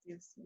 Y así,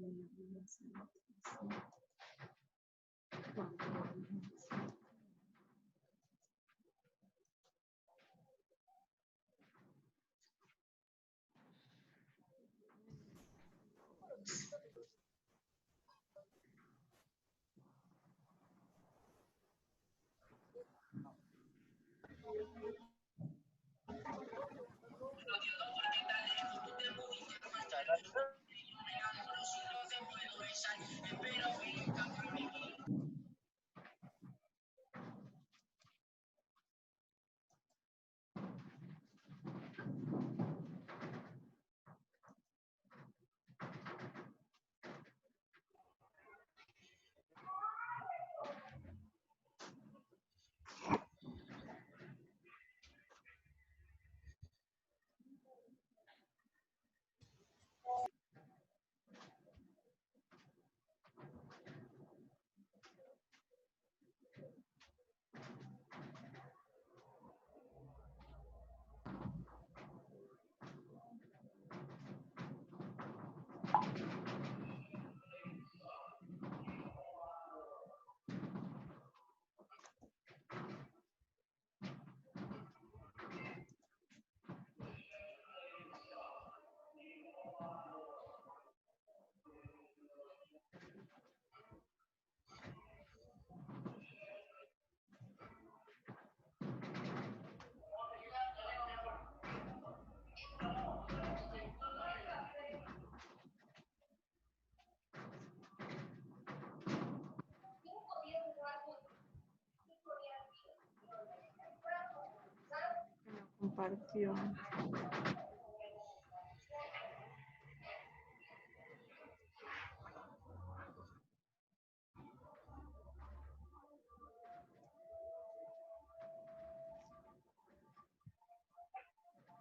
compartió.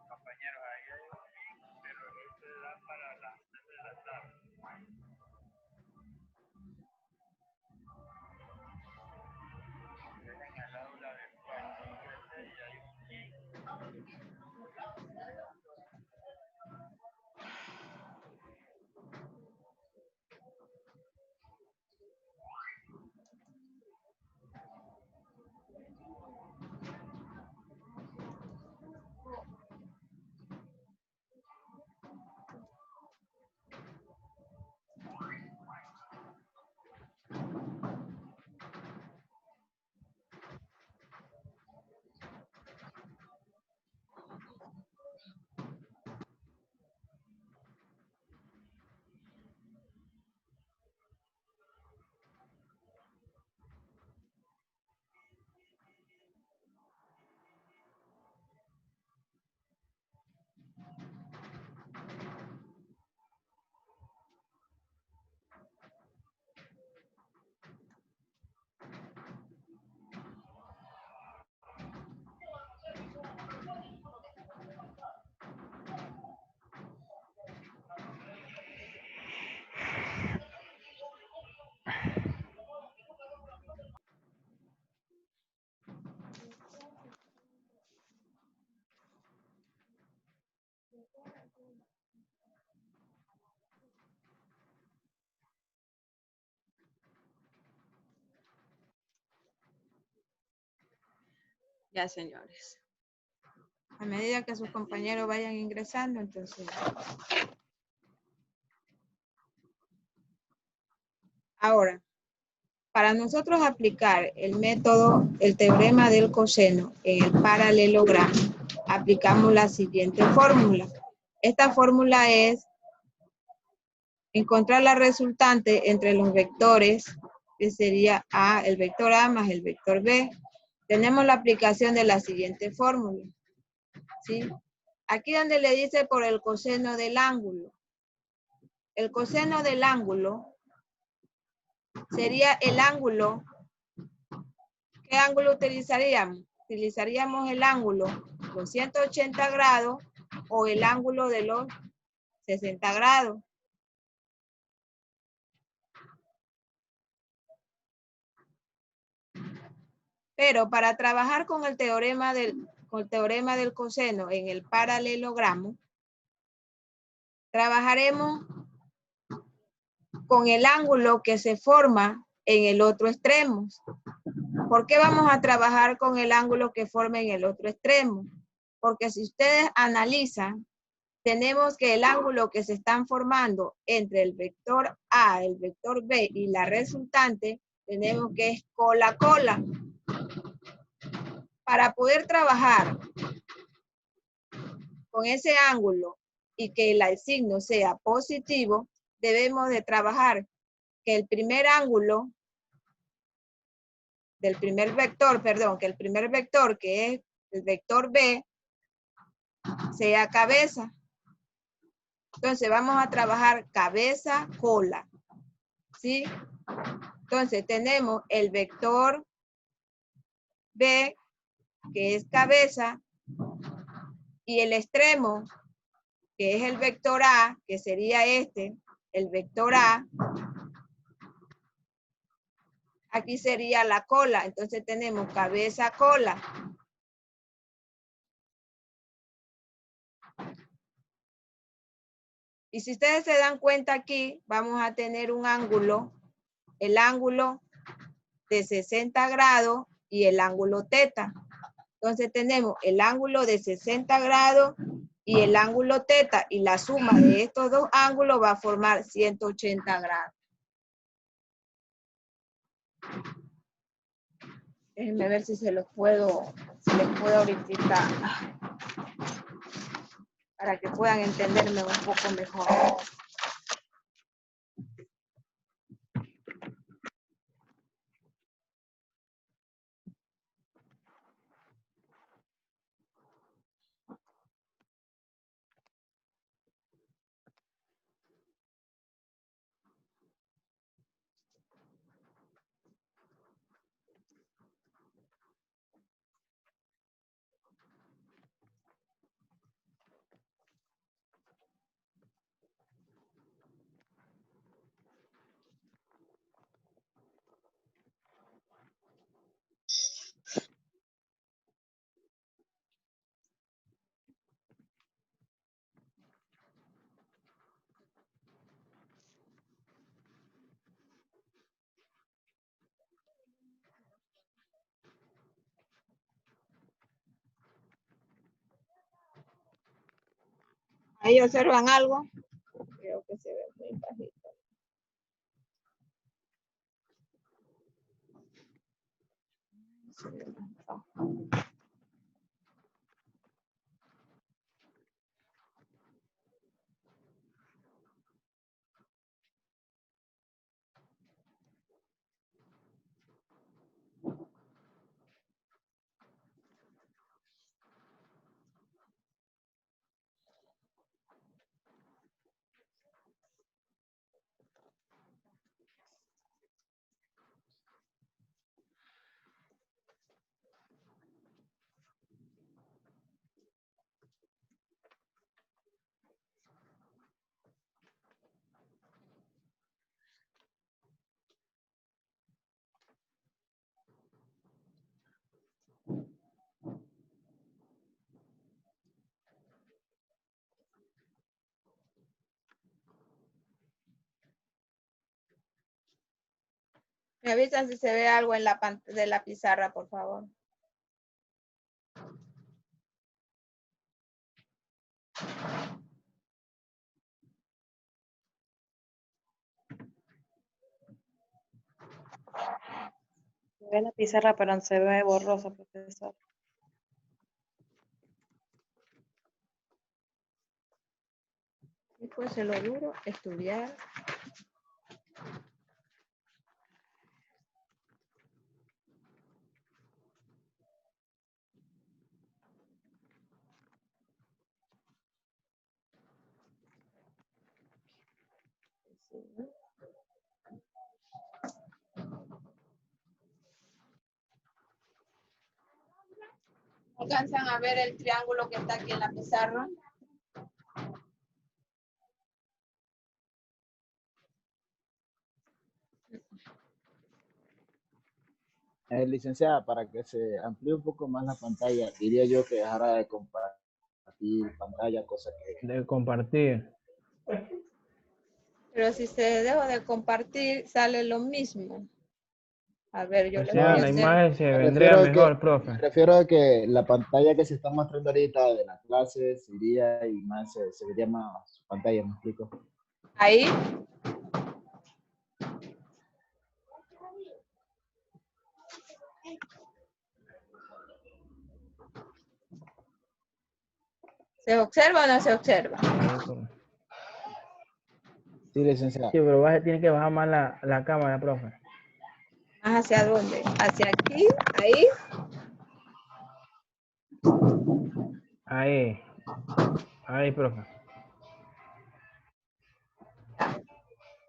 Compañeros, ahí hay un link, pero este da para las 3 de la tarde. Dejen al aula de cuarto 13 y hay un link. Ya, señores. A medida que sus compañeros vayan ingresando, entonces. Ahora, para nosotros aplicar el método, el teorema del coseno en el paralelogramo, aplicamos la siguiente fórmula. Esta fórmula es encontrar la resultante entre los vectores, que sería A, el vector A más el vector B. Tenemos la aplicación de la siguiente fórmula, ¿sí? Aquí donde le dice por el coseno del ángulo. El coseno del ángulo sería el ángulo. ¿Qué ángulo utilizaríamos? Utilizaríamos el ángulo los 180 grados o el ángulo de los 60 grados. Pero para trabajar con el teorema del coseno en el paralelogramo, trabajaremos con el ángulo que se forma en el otro extremo. ¿Por qué vamos a trabajar con el ángulo que forma en el otro extremo? Porque si ustedes analizan, tenemos que el ángulo que se están formando entre el vector A, el vector B y la resultante, tenemos que es cola-cola. Para poder trabajar con ese ángulo y que el signo sea positivo, debemos de trabajar que el primer ángulo del primer vector, perdón, que el primer vector, que es el vector B, sea cabeza. Entonces vamos a trabajar cabeza, cola, ¿sí? Entonces tenemos el vector B, que es cabeza, y el extremo, que es el vector A, que sería este, el vector A. Aquí sería la cola, entonces tenemos cabeza, cola. Y si ustedes se dan cuenta aquí, vamos a tener un ángulo, el ángulo de 60 grados y el ángulo teta. Entonces tenemos el ángulo de 60 grados y el ángulo teta, y la suma de estos dos ángulos va a formar 180 grados. Déjenme ver si se los puedo, si les puedo ahorita, para que puedan entenderme un poco mejor. Ahí observan algo. Creo que se ve muy bajito. Me avisan si se ve algo en la pantalla de la pizarra, por favor. Se ve la pizarra, pero se ve borrosa, profesor. Después se lo duro, estudiar. ¿Alcanzan a ver el triángulo que está aquí en la pizarra? Licenciada, para que se amplíe un poco más la pantalla, diría yo que dejara de compartir pantalla, cosa que... De compartir. Pero si se deja de compartir, sale lo mismo. A ver, yo O les voy sea, a la hacer. imagen se Me vendría refiero a mejor, me profe. refiero a que la pantalla que se está mostrando ahorita de la clase sería y más, se vería más su pantalla, ¿me explico? Ahí. ¿Se observa o no se observa? Sí, licenciada. Sí, pero tiene que bajar más la cámara, profe. ¿Más hacia dónde? ¿Hacia aquí? ¿Ahí? Ahí. Ahí, profe.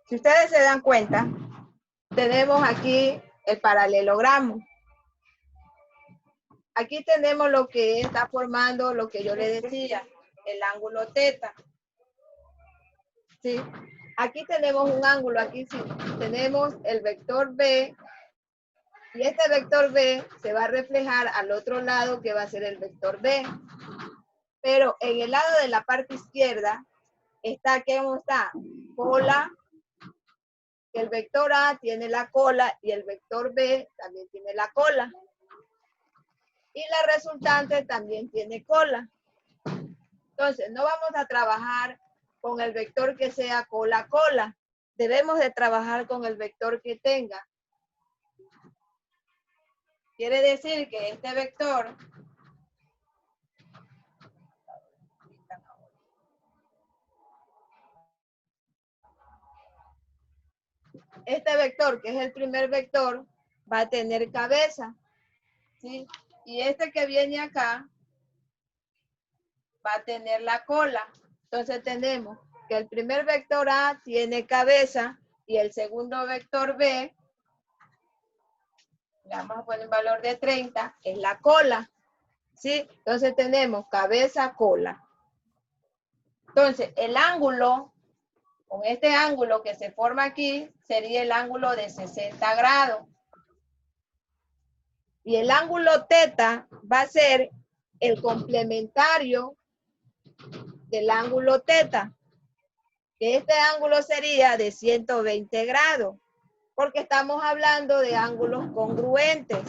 Si ustedes se dan cuenta, tenemos aquí el paralelogramo. Aquí tenemos lo que está formando lo que yo le decía, el ángulo teta. ¿Sí? Aquí tenemos un ángulo, aquí sí, tenemos el vector B, y este vector B se va a reflejar al otro lado que va a ser el vector B. Pero en el lado de la parte izquierda está, ¿cómo está? Cola, que el vector A tiene la cola y el vector B también tiene la cola. Y la resultante también tiene cola. Entonces, no vamos a trabajar con el vector que sea cola-cola. Debemos de trabajar con el vector que tenga. Quiere decir que este vector que es el primer vector, va a tener cabeza, ¿sí? Y este que viene acá va a tener la cola. Entonces tenemos que el primer vector A tiene cabeza y el segundo vector B, le vamos a poner un valor de 30, es la cola, ¿sí? Entonces tenemos cabeza, cola. Entonces el ángulo, con este ángulo que se forma aquí, sería el ángulo de 60 grados. Y el ángulo teta va a ser el complementario del ángulo teta, que este ángulo sería de 120 grados, porque estamos hablando de ángulos congruentes.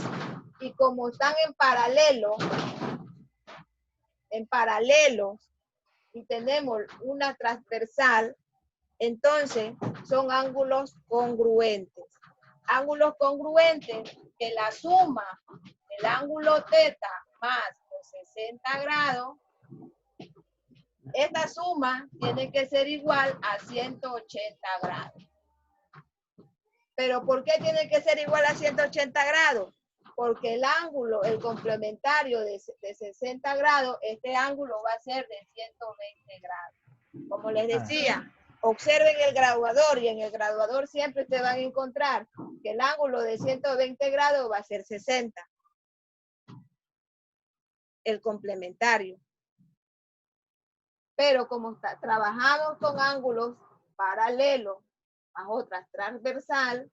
Y como están en paralelo, y tenemos una transversal, entonces son ángulos congruentes. Ángulos congruentes que la suma del ángulo teta más los 60 grados, esta suma tiene que ser igual a 180 grados. ¿Pero por qué tiene que ser igual a 180 grados? Porque el ángulo, el complementario de 60 grados, este ángulo va a ser de 120 grados. Como les decía, observen el graduador y en el graduador siempre te van a encontrar que el ángulo de 120 grados va a ser 60. El complementario. Pero como trabajamos con ángulos paralelos a otras transversal,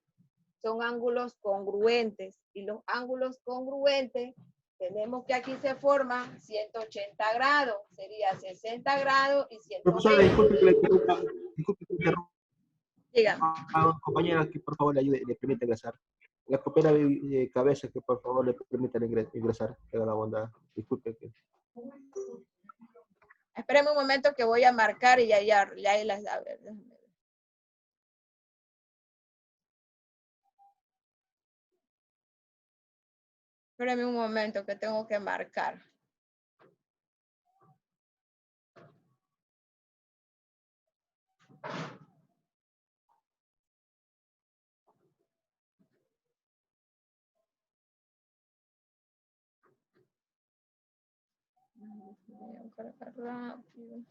son ángulos congruentes. Y los ángulos congruentes, tenemos que aquí se forman 180 grados. Sería 60 grados y 120. Profesora, disculpe que le interrumpa. Disculpe que le interrumpa. Dígame. A una compañera que por favor le ayude, le permita ingresar. La compañera de cabeza que por favor le permita ingresar. Que haga la bondad. Disculpe que. Espérame un momento que voy a marcar y ya las... A ver, déjame ver. Espérame un momento que tengo que marcar. Voy a cargar rápido.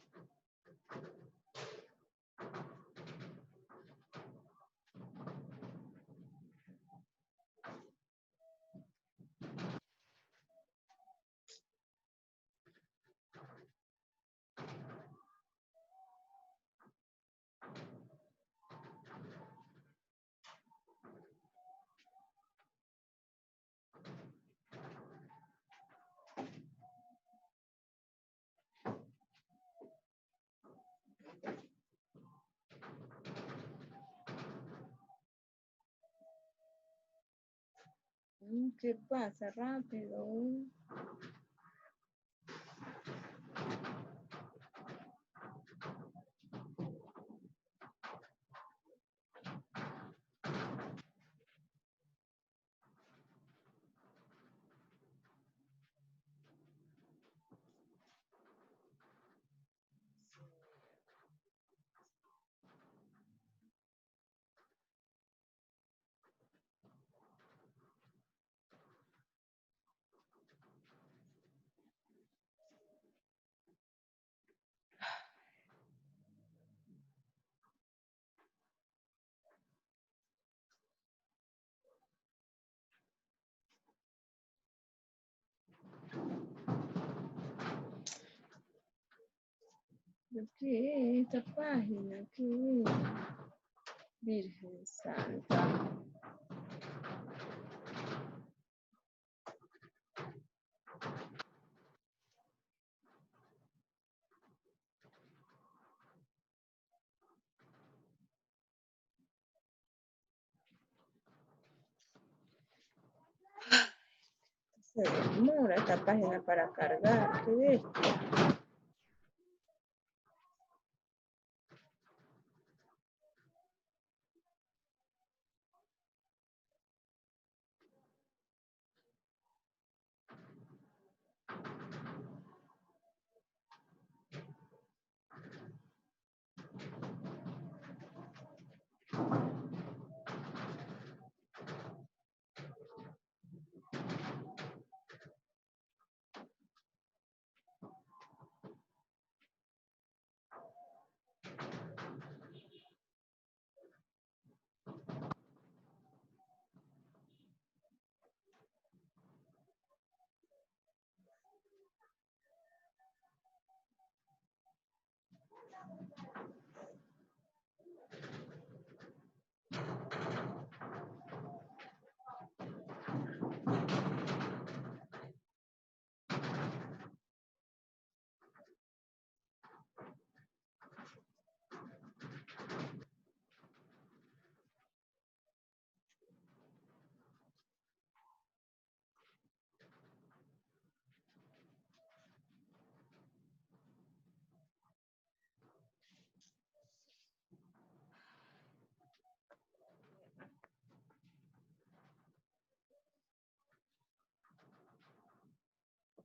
¿Qué pasa? Rápido. ¿Qué es esta página? ¿Qué es? Virgen Santa. Se demora esta página para cargar. ¿Qué bestia?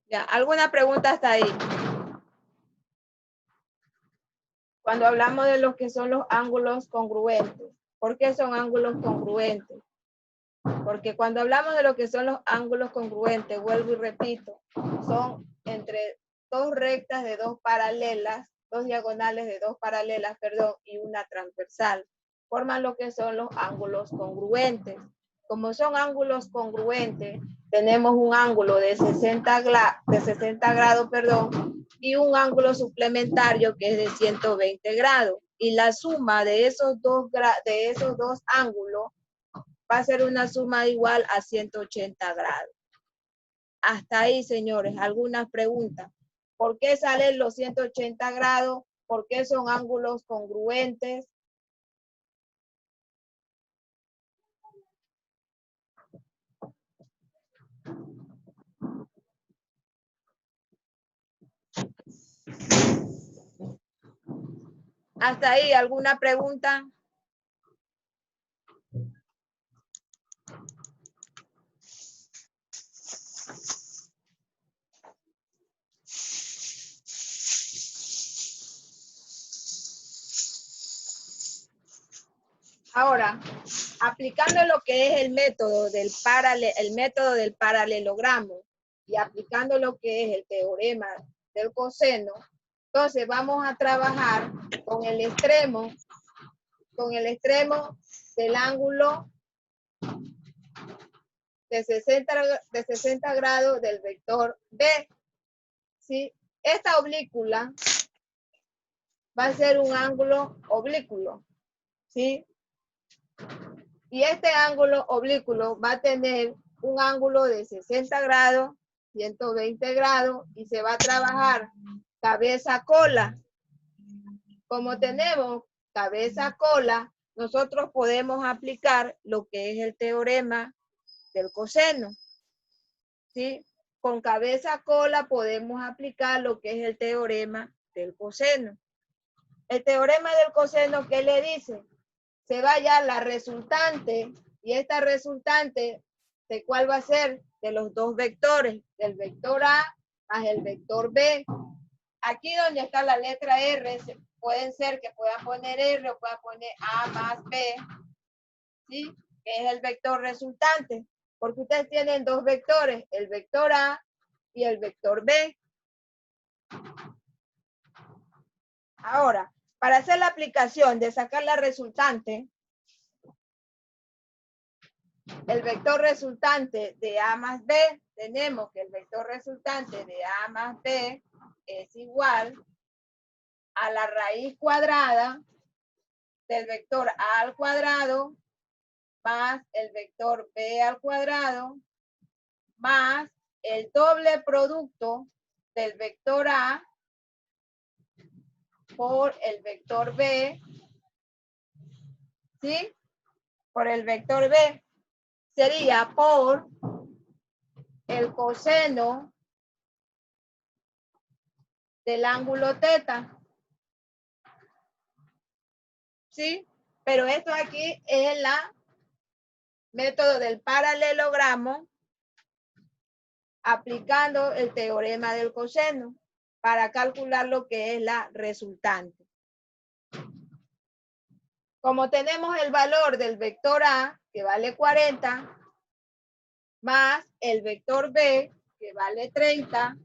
Ya, ¿alguna pregunta hasta ahí? Cuando hablamos de lo que son los ángulos congruentes. ¿Por qué son ángulos congruentes? Porque cuando hablamos de lo que son los ángulos congruentes, vuelvo y repito, son entre dos rectas de dos paralelas, dos diagonales de dos paralelas, perdón, y una transversal. Forman lo que son los ángulos congruentes. Como son ángulos congruentes, tenemos un ángulo de 60 grados, perdón, y un ángulo suplementario que es de 120 grados. Y la suma de esos dos ángulos va a ser una suma igual a 180 grados. Hasta ahí, señores, ¿algunas preguntas? ¿Por qué salen los 180 grados? ¿Por qué son ángulos congruentes? Hasta ahí, ¿alguna pregunta? Ahora, aplicando lo que es el método del paralelogramo y aplicando lo que es el teorema del coseno, entonces vamos a trabajar con el extremo del ángulo de 60 grados del vector B. ¿Sí? Esta oblícula va a ser un ángulo oblícuo, ¿sí? Y este ángulo oblícuo va a tener un ángulo de 60 grados, 120 grados, y se va a trabajar cabeza-cola. Como tenemos cabeza-cola, nosotros podemos aplicar lo que es el teorema del coseno. ¿Sí? Con cabeza cola podemos aplicar lo que es el teorema del coseno. El teorema del coseno, ¿qué le dice? Se va a hallar la resultante, y esta resultante, ¿de cuál va a ser? De los dos vectores, del vector A más el vector B. Aquí donde está la letra R, pueden ser que puedan poner R o puedan poner A más B, ¿sí? Que es el vector resultante, porque ustedes tienen dos vectores, el vector A y el vector B. Ahora, para hacer la aplicación de sacar la resultante, el vector resultante de A más B, tenemos que el vector resultante de A más B es igual a la raíz cuadrada del vector A al cuadrado más el vector B al cuadrado más el doble producto del vector A por el vector B, ¿sí? Por el vector B sería por el coseno del ángulo teta, ¿sí? Pero esto aquí es el método del paralelogramo aplicando el teorema del coseno para calcular lo que es la resultante. Como tenemos el valor del vector A, que vale 40, más el vector B, que vale 30,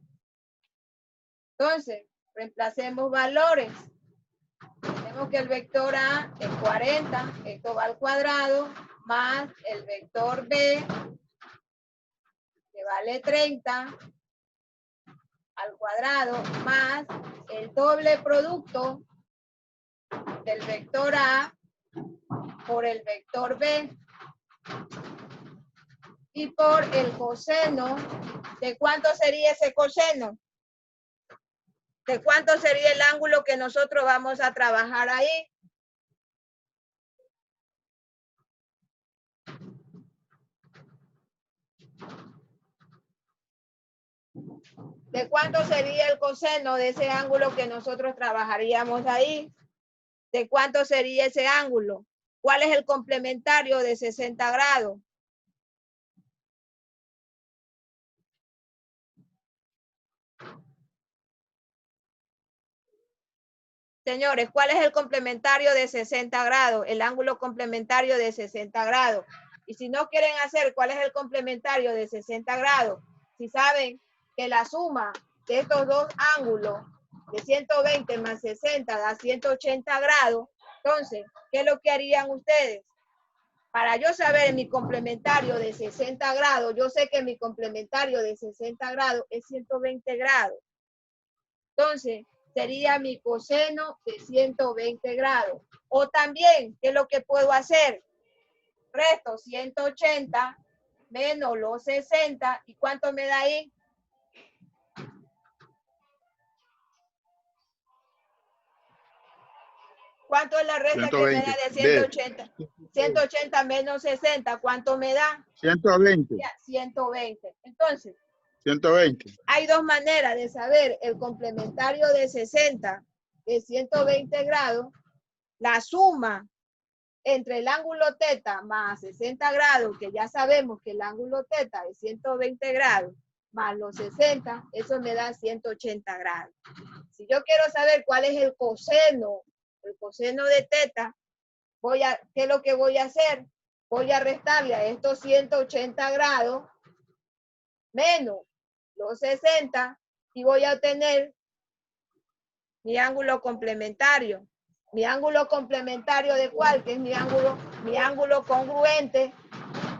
entonces reemplacemos valores. Tenemos que el vector A es 40, esto va al cuadrado, más el vector B, que vale 30, al cuadrado, más el doble producto del vector A por el vector B y por el coseno. ¿De cuánto sería ese coseno? ¿De cuánto sería el ángulo que nosotros vamos a trabajar ahí? ¿De cuánto sería el coseno de ese ángulo que nosotros trabajaríamos ahí? ¿De cuánto sería ese ángulo? ¿Cuál es el complementario de 60 grados? Señores, ¿cuál es el complementario de 60 grados? El ángulo complementario de 60 grados. Y si no quieren hacer cuál es el complementario de 60 grados, si saben que la suma de estos dos ángulos de 120 más 60 da 180 grados, entonces, ¿qué es lo que harían ustedes? Para yo saber mi complementario de 60 grados, yo sé que mi complementario de 60 grados es 120 grados. Entonces, sería mi coseno de 120 grados. O también, ¿qué es lo que puedo hacer? Resto 180 menos los 60. ¿Y cuánto me da ahí? ¿Cuánto es la resta 120. que me da de 180? 180 menos 60, ¿cuánto me da? 120. Ya, 120. Entonces, 120. hay dos maneras de saber el complementario de 60 de 120 grados. La suma entre el ángulo teta más 60 grados, que ya sabemos que el ángulo teta es 120 grados, más los 60, eso me da 180 grados. Si yo quiero saber cuál es el coseno de teta, ¿qué es lo que voy a hacer? Voy a restarle a estos 180 grados menos los 60 y voy a obtener mi ángulo complementario. Mi ángulo complementario ¿de cuál? Que es mi ángulo congruente.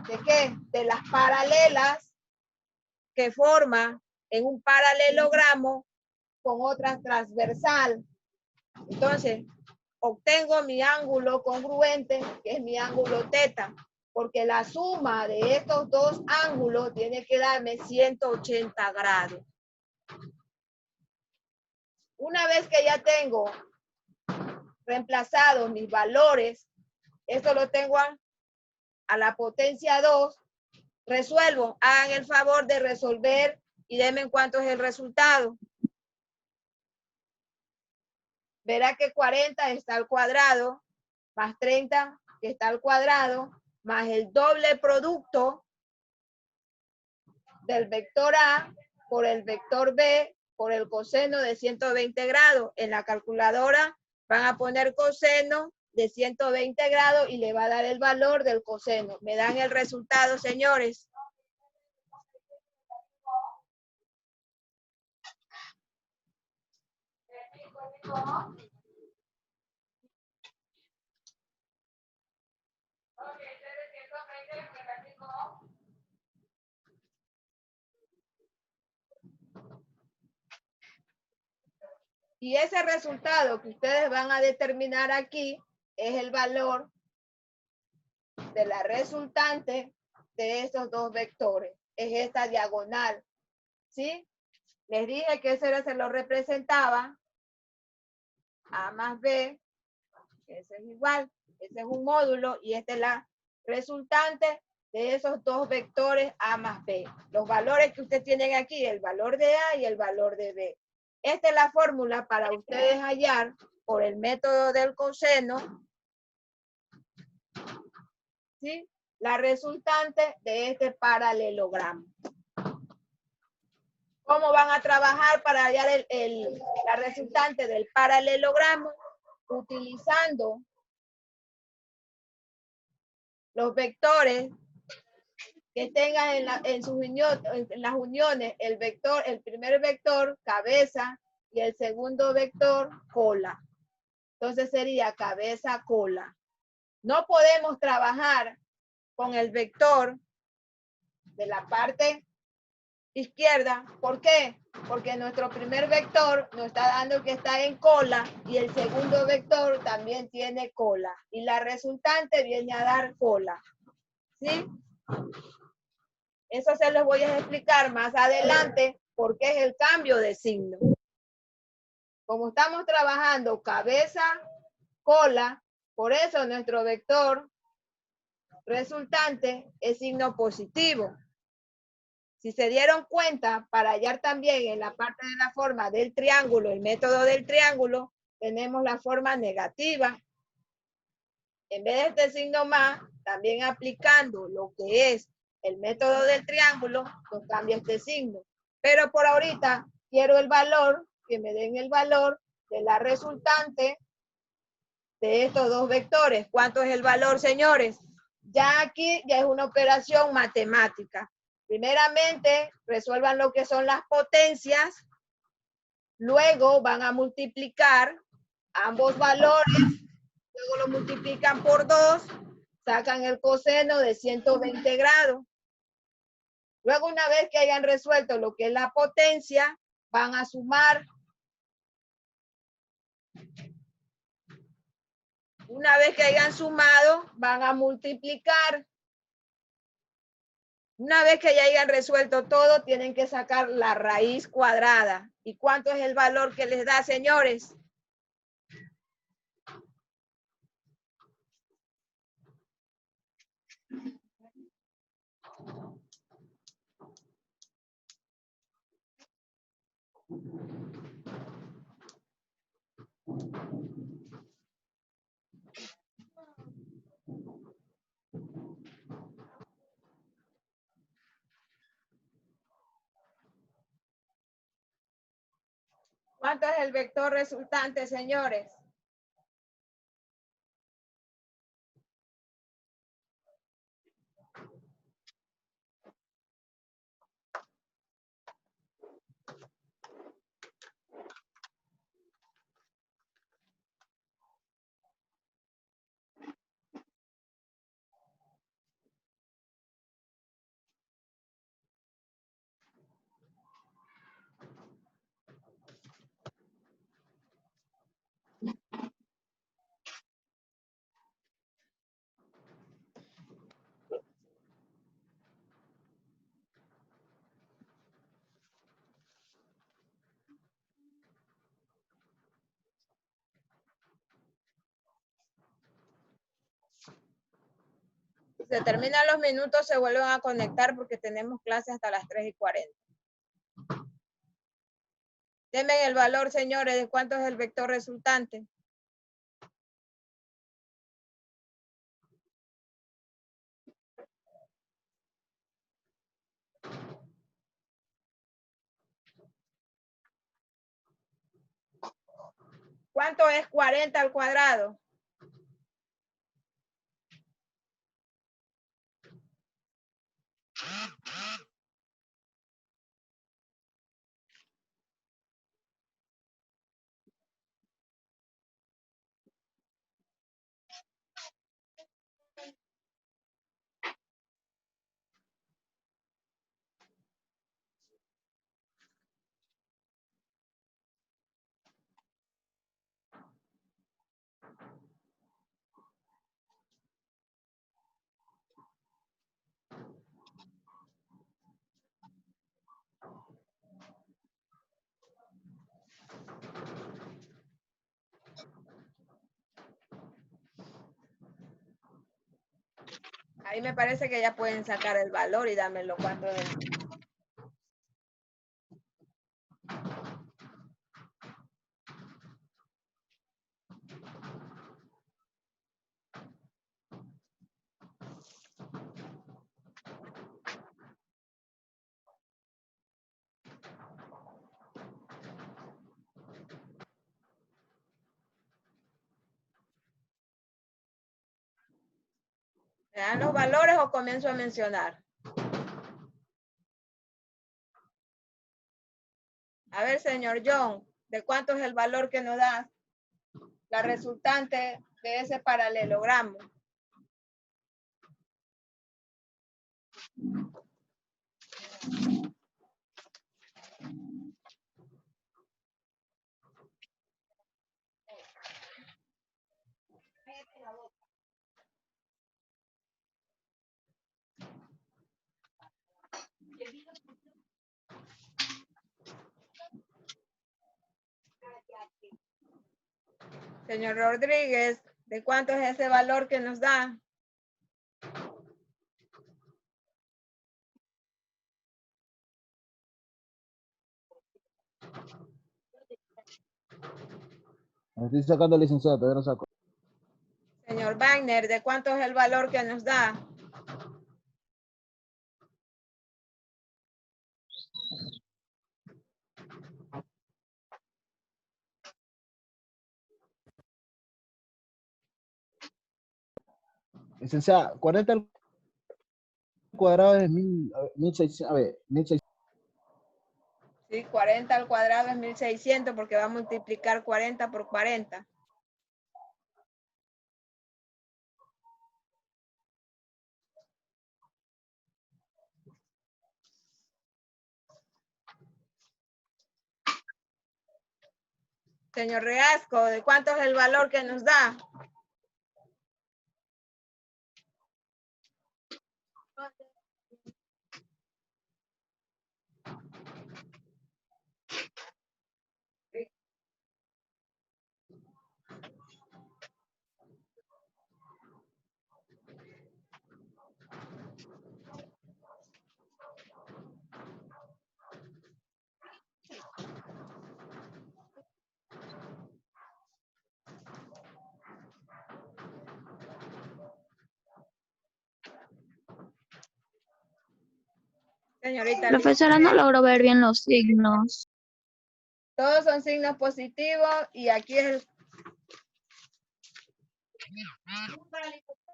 ¿De qué? De las paralelas que forman en un paralelogramo con otra transversal. Entonces, obtengo mi ángulo congruente, que es mi ángulo teta, porque la suma de estos dos ángulos tiene que darme 180 grados. Una vez que ya tengo reemplazado mis valores, esto lo tengo a la potencia 2, Resuelvo. Hagan el favor de resolver y denme en cuánto es el resultado. Verá que 40 está al cuadrado, más 30 que está al cuadrado, más el doble producto del vector A por el vector B por el coseno de 120 grados. En la calculadora van a poner coseno de 120 grados y le va a dar el valor del coseno. ¿Me dan el resultado, señores? Y ese resultado que ustedes van a determinar aquí es el valor de la resultante de estos dos vectores. Es esta diagonal, ¿sí? Les dije que ese se lo representaba A más B, ese es igual, ese es un módulo y esta es la resultante de esos dos vectores A más B. Los valores que ustedes tienen aquí, el valor de A y el valor de B. Esta es la fórmula para ustedes hallar por el método del coseno, ¿sí? La resultante de este paralelogramo. ¿Cómo van a trabajar para hallar la resultante del paralelogramo? Utilizando los vectores que tengan en las uniones el primer vector cabeza y el segundo vector cola. Entonces sería cabeza cola. No podemos trabajar con el vector de la parte izquierda. ¿Por qué? Porque nuestro primer vector nos está dando que está en cola y el segundo vector también tiene cola. Y la resultante viene a dar cola. ¿Sí? Eso se los voy a explicar más adelante porque es el cambio de signo. Como estamos trabajando cabeza, cola, por eso nuestro vector resultante es signo positivo. Si se dieron cuenta, para hallar también en la parte de la forma del triángulo, el método del triángulo, tenemos la forma negativa. En vez de este signo más, también aplicando lo que es el método del triángulo, nos cambia este signo. Pero por ahorita quiero el valor, que me den el valor de la resultante de estos dos vectores. ¿Cuánto es el valor, señores? Ya aquí ya es una operación matemática. Primeramente, resuelvan lo que son las potencias. Luego van a multiplicar ambos valores. Luego lo multiplican por 2. Sacan el coseno de 120 grados. Luego, una vez que hayan resuelto lo que es la potencia, van a sumar. Una vez que hayan sumado, van a multiplicar. Una vez que ya hayan resuelto todo, tienen que sacar la raíz cuadrada. ¿Y cuánto es el valor que les da, señores? ¿Cuánto es el vector resultante, señores? Se terminan los minutos, se vuelven a conectar porque tenemos clase hasta las 3:40. Denme el valor, señores, de cuánto es el vector resultante. ¿Cuánto es 40 al cuadrado? Ahí me parece que ya pueden sacar el valor y dámelo cuánto es. ¿Me dan los valores o comienzo a mencionar? A ver, señor John, ¿de cuánto es el valor que nos da la resultante de ese paralelogramo? Señor Rodríguez, ¿de cuánto es ese valor que nos da? Me estoy sacando licenciado, todavía no saco. Señor Wagner, ¿de cuánto es el valor que nos da? Licenciada, 40 al cuadrado es 1600, a ver, 1600. Sí, 40 al cuadrado es 1600 porque va a multiplicar 40 por 40. Señor Reasco, ¿de cuánto es el valor que nos da? Señorita, Profesora, no logro ver bien los signos. todos son signos positivos y aquí es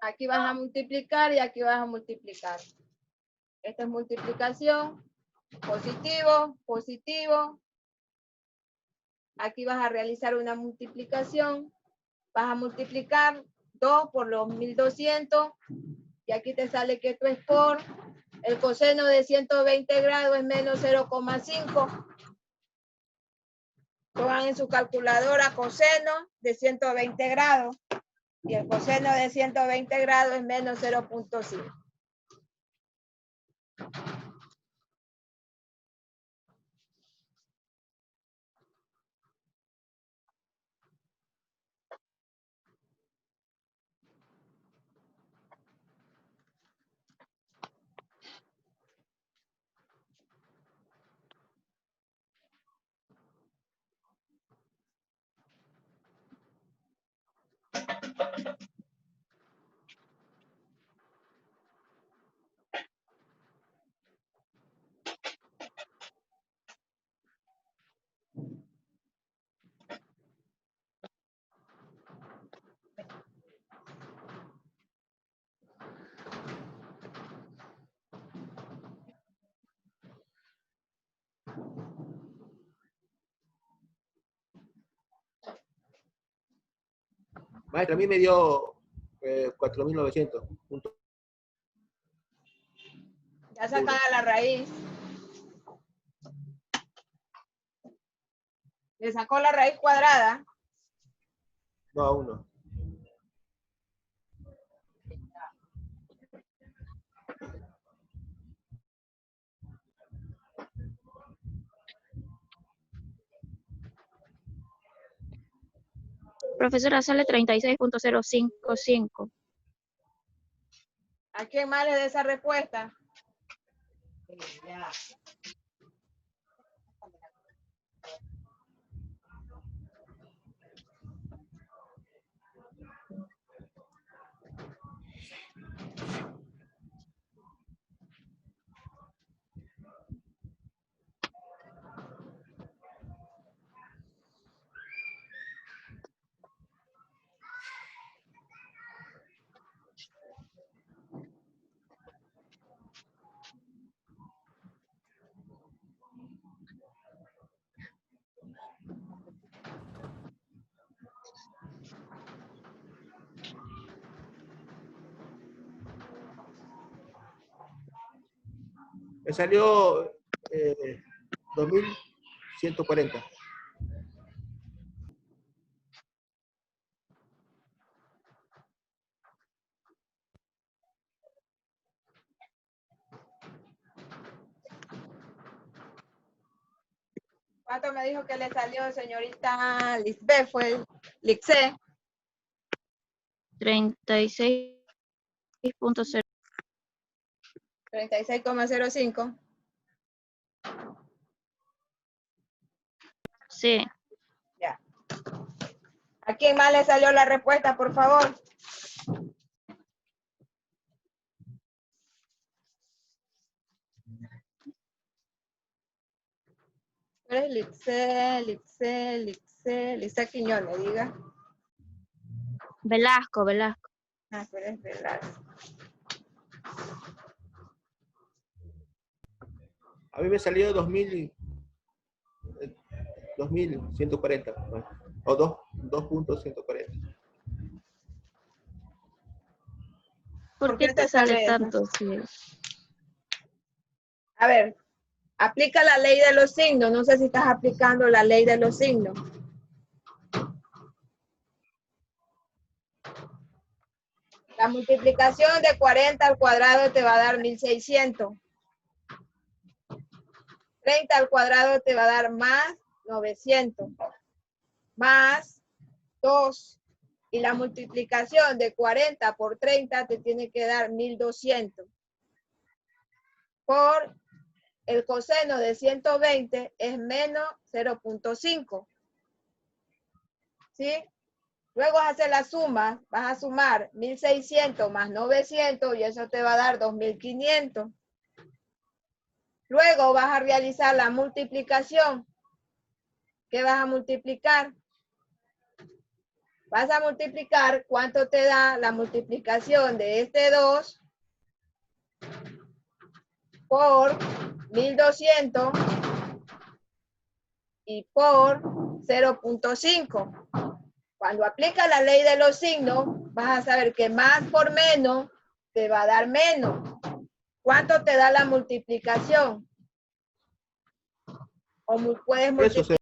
aquí vas a multiplicar y aquí vas a multiplicar. Esta es multiplicación, positivo, positivo. Aquí vas a realizar una multiplicación. Vas a multiplicar 2 por los 1200 y aquí te sale que esto es por el coseno de 120 grados es menos 0,5. Pongan en su calculadora coseno de 120 grados y el coseno de 120 grados es menos 0,5. Maestra, a mí me dio 4.900 puntos. Ya sacan a la raíz. Le sacó la raíz cuadrada. No, aún no. Profesora, sale 36.055. ¿A quién más le dé esa respuesta? Me salió 2.140. ¿Cuánto me dijo que le salió, señorita Lisbeth? Fue el Lixé. 36.0. 36,05. Sí. Ya. ¿A quién más le salió la respuesta, por favor? ¿Cuál es Lixé Quiñones, diga? Velasco. Ah, pero es verdad. A mí me salió 2.140. O 2.140. ¿Por qué te sale tanto? Sí. A ver, aplica la ley de los signos. No sé si estás aplicando la ley de los signos. La multiplicación de 40 al cuadrado te va a dar 1600. 30 al cuadrado te va a dar más 900. Más 2. Y la multiplicación de 40 por 30 te tiene que dar 1200. Por el coseno de 120 es menos 0.5. ¿Sí? Luego vas a hacer la suma, vas a sumar 1600 más 900 y eso te va a dar 2500. Luego vas a realizar la multiplicación. ¿Qué vas a multiplicar? Vas a multiplicar cuánto te da la multiplicación de este 2 por 1200 y por 0.5. Cuando aplicas la ley de los signos, vas a saber que más por menos te va a dar menos. ¿Cuánto te da la multiplicación? O puedes Eso multiplicar.